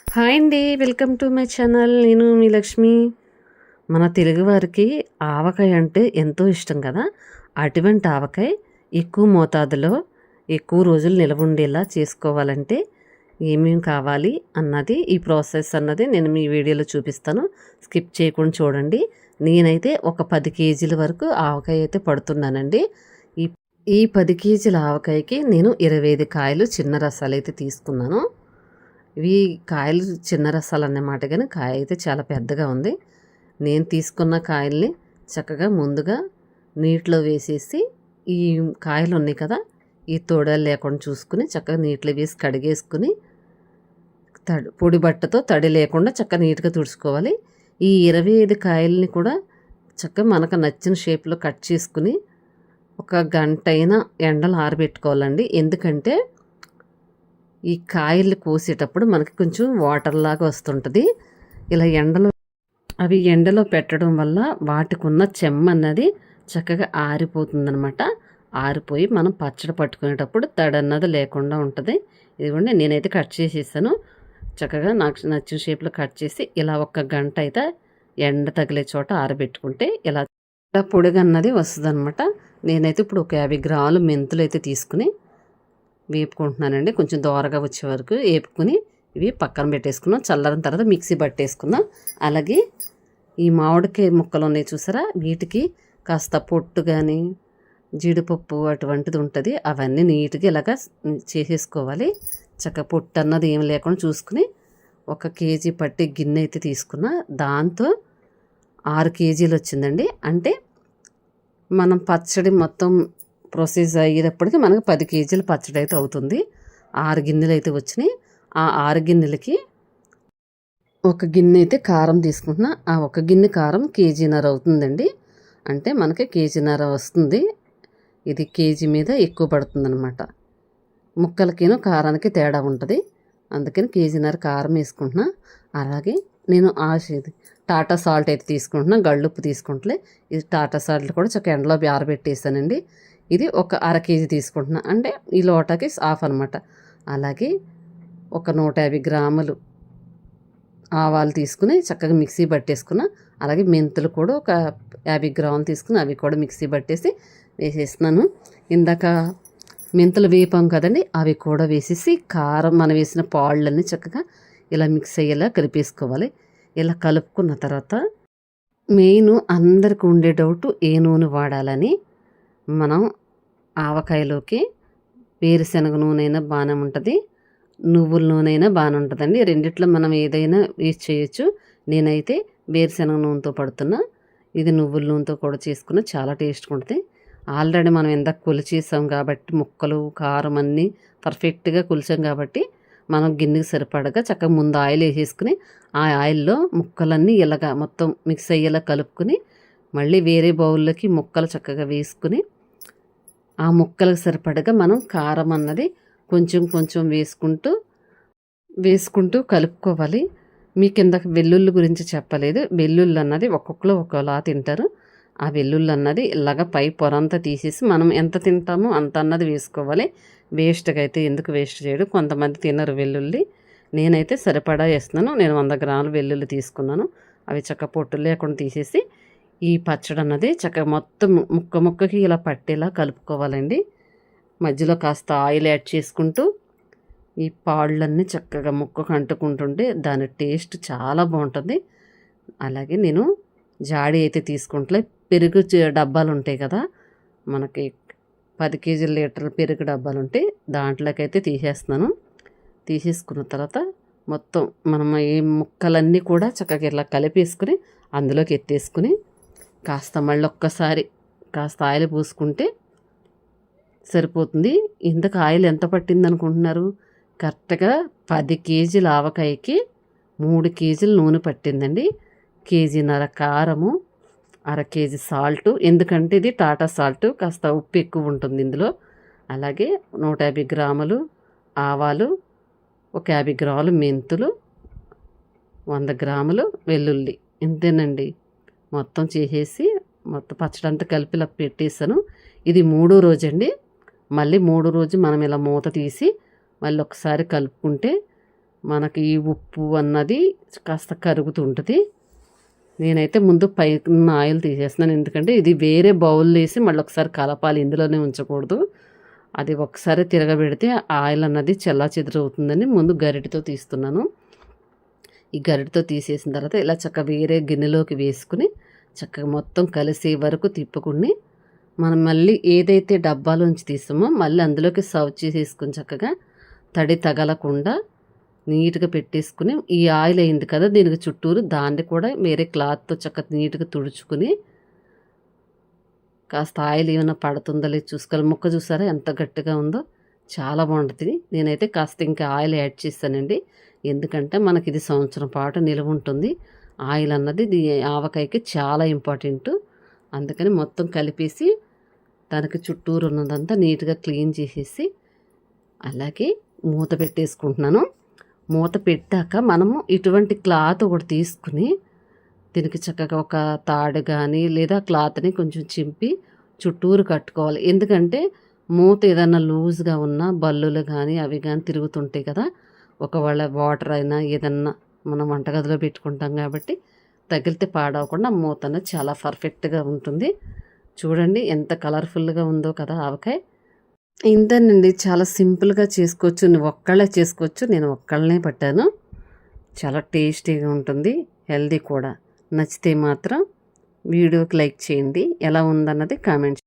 Hi అండి. Welcome to my channel. నేను మీ లక్ష్మి. మన తెలుగువారికి ఆవకాయ అంటే ఎంతో ఇష్టం కదా! అటువంటి ఆవకాయ ఎక్కువ మోతాదులో ఎక్కువ రోజులు నిలవ ఉండేలా చేసుకోవాలంటే ఏమేమి కావాలి అన్నది ఈ ప్రాసెస్ అన్నది నేను మీ వీడియోలో చూపిస్తాను. స్కిప్ చేయకుండా చూడండి. నేనైతే ఒక 10 కేజీల వరకు ఆవకాయ అయితే పడుతున్నానండి. ఈ ఈ 10 కేజీల ఆవకాయకి నేను 25 కాయలు చిన్న రసాలైతే తీసుకున్నాను. ఇవి కాయలు చిన్న రసాలు అన్నమాట, కానీ కాయ అయితే చాలా పెద్దగా ఉంది. నేను తీసుకున్న కాయల్ని చక్కగా ముందుగా నీటిలో వేసేసి ఈ కాయలు ఉన్నాయి కదా, ఈ తోడలు లేకుండా చూసుకుని చక్కగా నీటిలో వేసి కడిగేసుకుని పొడి బట్టతో తడి లేకుండా చక్కగా నీట్గా తుడుచుకోవాలి. ఈ 25 కాయల్ని కూడా చక్కగా మనకు నచ్చిన షేప్లో కట్ చేసుకుని ఒక గంట అయినా ఎండలు ఆరబెట్టుకోవాలండి. ఎందుకంటే ఈ కాయలు కోసేటప్పుడు మనకి కొంచెం వాటర్ లాగా వస్తుంటుంది. ఇలా ఎండలో పెట్టడం వల్ల వాటికి ఉన్న చెమ్మ అన్నది చక్కగా ఆరిపోతుందనమాట. ఆరిపోయి మనం పచ్చడి పట్టుకునేటప్పుడు తడి అన్నది లేకుండా ఉంటుంది. ఇదిగోండి, నేనైతే కట్ చేసేసాను. చక్కగా నాకు నచ్చిన షేప్లో కట్ చేసి ఇలా ఒక గంట అయితే ఎండ తగిలే చోట ఆరబెట్టుకుంటే ఇలా పొడిగా అన్నది వస్తుంది అనమాట. నేనైతే ఇప్పుడు ఒక 50 గ్రాములు మెంతులు అయితే తీసుకుని వేపుకుంటున్నానండి. కొంచెం దోరగా వచ్చే వరకు వేపుకుని ఇవి పక్కన పెట్టేసుకున్నాం. చల్లారిన తర్వాత మిక్సీ పట్టేసుకుందాం. అలాగే ఈ మామిడికాయ ముక్కలు ఉన్నాయి చూసారా, వీటికి కాస్త పొట్టు కానీ జీడిపప్పు అటువంటిది ఉంటుంది. అవన్నీ నీట్గా ఇలాగా చేసేసుకోవాలి. చక్కగా పొట్టు అన్నది ఏం లేకుండా చూసుకుని 1 కేజీ పట్టి గిన్నె అయితే తీసుకున్నా. దాంతో 6 కేజీలు వచ్చిందండి. అంటే మనం పచ్చడి మొత్తం ప్రాసెస్ అయ్యేటప్పటికి మనకు 10 కేజీల పచ్చడి అయితే అవుతుంది. 6 గిన్నెలు అయితే వచ్చినాయి. ఆ 6 గిన్నెలకి 1 గిన్నె అయితే కారం తీసుకుంటున్నా. ఆ 1 గిన్నె కారం కేజీన్నర అవుతుందండి. అంటే మనకి కేజీన్నర వస్తుంది. ఇది కేజీ మీద ఎక్కువ పడుతుంది అనమాట. ముక్కలకిను కారానికి తేడా ఉంటుంది. అందుకని కేజీన్నర కారం వేసుకుంటున్నా. అలాగే నేను టాటా సాల్ట్ అయితే తీసుకుంటున్నా. గళ్ళుప్పు తీసుకుంటలే. ఇది టాటా సాల్ట్ కూడా చక్కగా ఎండలో ఆరబెట్టేసానండి. ఇది ఒక 1/2 కేజీ తీసుకుంటున్నా. అంటే ఈ లోటాకి హాఫ్ అనమాట. అలాగే ఒక 150 గ్రాములు ఆవాలు తీసుకుని చక్కగా మిక్సీ పట్టేసుకున్నా. అలాగే మెంతులు కూడా ఒక 50 గ్రాములు తీసుకుని అవి కూడా మిక్సీ పట్టేసి వేసేస్తున్నాను. ఇందాక మెంతులు వేపాం కదండి, అవి కూడా వేసేసి కారం మనం వేసిన పాళ్ళన్నీ చక్కగా ఇలా మిక్స్ అయ్యేలా కలిపేసుకోవాలి. ఇలా కలుపుకున్న తర్వాత మెయిన్ అందరికి ఉండే డౌట్ ఏ నూనె వాడాలని. మనం ఆవకాయలోకి వేరుశనగ నూనె అయినా బాగానే ఉంటుంది, నువ్వుల నూనె అయినా బాగానే ఉంటుందండి. రెండిట్లో మనం ఏదైనా యూజ్ చేయొచ్చు. నేనైతే వేరుశనగ నూనెతో పడుతున్నా. ఇది నువ్వుల నూనెతో కూడా చేసుకున్న చాలా టేస్ట్గా ఉంటుంది. ఆల్రెడీ మనం ఇందాక కొలిచేసాం కాబట్టి ముక్కలు కారం అన్నీ పర్ఫెక్ట్గా కొలిచాం కాబట్టి మనం గిన్నెకి సరిపడగా చక్కగా ముందు ఆయిల్ వేసేసుకుని ఆ ఆయిల్లో ముక్కలన్నీ ఇలాగా మొత్తం మిక్స్ అయ్యేలా కలుపుకుని మళ్ళీ వేరే బౌల్లోకి ముక్కలు చక్కగా వేసుకుని ఆ ముక్కలకు సరిపడగా మనం కారం అన్నది కొంచెం కొంచెం వేసుకుంటూ కలుపుకోవాలి. మీకు ఇందాక వెల్లుల్లి గురించి చెప్పలేదు. వెల్లుల్లి అన్నది ఒక్కొక్కరు ఒక్కోలా తింటారు. ఆ వెల్లుల్లి అన్నది ఇలాగ పై పొరంతా తీసేసి మనం ఎంత తింటామో అంత అన్నది వేసుకోవాలి. వేస్ట్గా అయితే ఎందుకు వేస్ట్ చేయడం, కొంతమంది తినరు వెల్లుల్లి. నేనైతే సరిపడా వేస్తున్నాను. నేను 100 గ్రాములు వెల్లుల్లి తీసుకున్నాను. అవి చక్కగా పొట్టు లేకుండా తీసేసి ఈ పచ్చడి అన్నది చక్కగా మొత్తం ముక్కకి ఇలా పట్టేలా కలుపుకోవాలండి. మధ్యలో కాస్త ఆయిల్ యాడ్ చేసుకుంటూ ఈ పాళ్ళన్నీ చక్కగా ముక్కకు అంటుకుంటుంటే దాని టేస్ట్ చాలా బాగుంటుంది. అలాగే నేను జాడి అయితే తీసుకుంటలే. పెరుగు డబ్బాలు ఉంటాయి కదా, మనకి 10 కేజీల లీటర్ పెరుగు డబ్బాలు ఉంటాయి, దాంట్లోకైతే తీసేస్తున్నాను. తీసేసుకున్న తర్వాత మొత్తం మనం ఈ ముక్కలన్నీ కూడా చక్కగా ఇలా కలిపేసుకుని అందులోకి ఎత్తేసుకుని కాస్త మళ్ళీ ఒక్కసారి కాస్త ఆయిల్ పూసుకుంటే సరిపోతుంది. ఇంతకు ఆయిల్ ఎంత పట్టింది అనుకుంటున్నారు? కరెక్ట్గా 10 కేజీల ఆవకాయకి 3 కేజీల నూనె పట్టిందండి. కేజీన్నర కారము, 1/2 కేజీ సాల్టు, ఎందుకంటే ఇది టాటా సాల్ట్, కాస్త ఉప్పు ఎక్కువ ఉంటుంది ఇందులో. అలాగే 150 గ్రాములు ఆవాలు, ఒక 50 గ్రాములు మెంతులు, 100 గ్రాములు వెల్లుల్లి. ఇంతేనండి. మొత్తం చేసేసి మొత్తం పచ్చడి అంతా కలిపి ఇలా పెట్టేసాను. ఇది 3వ రోజు అండి. మళ్ళీ 3వ రోజు మనం ఇలా మూత తీసి మళ్ళీ ఒకసారి కలుపుకుంటే మనకి ఈ ఉప్పు అన్నది కాస్త కరుగుతుంటుంది. నేనైతే ముందు పైన ఆయిల్ తీసేస్తున్నాను, ఎందుకంటే ఇది వేరే బౌల్లో వేసి మళ్ళీ ఒకసారి కలపాలి, ఇందులోనే ఉంచకూడదు. అది ఒకసారి తిరగబెడితే ఆయిల్ అన్నది చెల్లాచెదురవుతుందని ముందు గరిటెతో తీస్తున్నాను. ఈ గరిటెతో తీసేసిన తర్వాత ఇలా చక్కగా వేరే గిన్నెలోకి వేసుకుని చక్కగా మొత్తం కలిసే వరకు తిప్పుకుని మనం మళ్ళీ ఏదైతే డబ్బాలోంచి తీస్తామో మళ్ళీ అందులోకి సర్వ్ చేసేసుకుని చక్కగా తడి తగలకుండా నీట్గా పెట్టేసుకుని, ఈ ఆయిల్ అయింది కదా దీనికి చుట్టూరు దాన్ని కూడా వేరే క్లాత్తో చక్కగా నీట్గా తుడుచుకుని కాస్త ఆయిల్ ఏమైనా పడుతుందో లేదు చూసుకోవాలి. ముక్క చూసారా ఎంత గట్టిగా ఉందో, చాలా బాగుంటుంది. నేనైతే కాస్త ఇంకా ఆయిల్ యాడ్ చేస్తానండి, ఎందుకంటే మనకి ఇది సంవత్సరం పాటు నిలువ ఉంటుంది. ఆయిల్ అన్నది ఆవకాయకి చాలా ఇంపార్టెంట్. అందుకని మొత్తం కలిపేసి దానికి చుట్టూరు ఉన్నదంతా నీట్గా క్లీన్ చేసేసి అలాగే మూత పెట్టేసుకుంటున్నాను. మూత పెట్టాక మనము ఇటువంటి క్లాత్ ఒకటి తీసుకుని దీనికి చక్కగా ఒక తాడు కానీ లేదా క్లాత్ని కొంచెం చింపి చుట్టూరు కట్టుకోవాలి. ఎందుకంటే మూత ఏదన్నా లూజ్గా ఉన్నా బల్లులు కానీ అవి కానీ తిరుగుతుంటాయి కదా, ఒకవేళ వాటర్ అయినా ఏదన్నా మనం వంటగదిలో పెట్టుకుంటాం కాబట్టి తగిలితే పాడవకుండా మూత అనేది చాలా పర్ఫెక్ట్గా ఉంటుంది. చూడండి ఎంత కలర్ఫుల్గా ఉందో కదా ఆవకాయ. ఇంతేనండి, చాలా సింపుల్గా చేసుకోవచ్చు. నువ్వు ఒక్కళ్ళే చేసుకోవచ్చు, నేను ఒక్కళ్ళనే పట్టాను. చాలా టేస్టీగా ఉంటుంది, హెల్దీ కూడా. నచ్చితే మాత్రం వీడియోకి లైక్ చేయండి, ఎలా ఉందన్నది కామెంట్